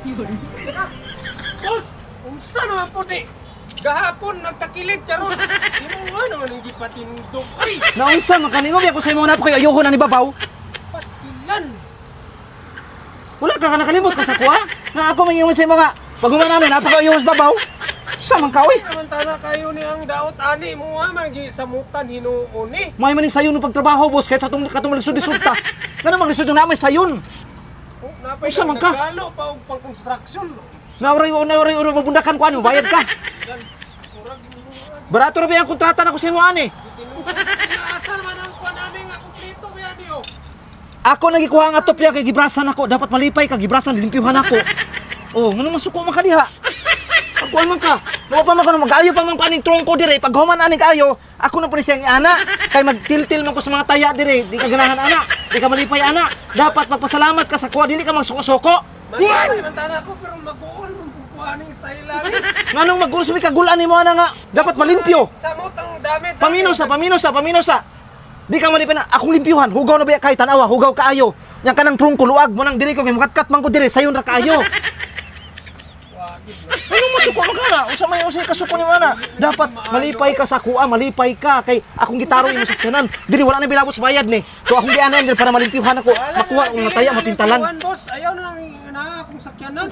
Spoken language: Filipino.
Boss, unsa naman po di? Gahapon nagtakilid karon. Imo naman hindi patindog. Ay, Naunsa man kanimo ako sa imo na po kay ayoko na ni babaw. pastilan. Wala ka nakalimot ka sa kuha. Na ako may sa mga paghuman namin napaka-ayoko sa babaw. Sa man ka oy. Samantala kayo ni ang daot ani mo ha magi samutan hinuon ni. May man sayon ng pagtrabaho boss kahit katong lisod-lisod ta. Ngano man lisod na may sayon. Oh, napay Unsa man ka? nagalo pa og pang-construction. Nauray mabundakan ko ano bayad ka. Murag Barato ra ba ang kontrata nako sa imo ani? Asa man ang kuan ani nga kompleto ba dio? Ako nagikuha nga topya kay gibrasan ako. Dapat malipay ka gibrasan limpyuhan ako. Oh, ngano masuko man kadiha? Ako man ka. Mo pa man ko magayo pa man kaning trungko dire pag human ani kayo. Ako na pa siyang ana kay magtiltil man ko sa mga taya dire. Di ka ganahan ana. Di ka malipay ana. Dapat magpasalamat ka sa kuha dili ka magsuko-suko. Samantala ako pero mag-uol mo kuaning style ani. Nganong maggulo sumi kagulan nimo ana nga. Dapat malimpyo. Samot ang damit. Paminosa. Di ka malipay na akong limpyuhan. Hugaw na ba kay tanawa, hugaw kaayo. Yang kanang trungko luag mo nang diri ko kay makatkat man ko dire sayon ra kaayo. Ano masuko mo ka na? Usa may usay kasuko ni mana. Dapat malipay ka sa kuha, malipay ka kay akong gitaro imo sakyanan. Diri wala na bilabot sa bayad ni. So akong gianan dir para malimpyuhan ako. Makuha ang mataya mapintalan. Boss, ayaw na lang na akong sakyanan.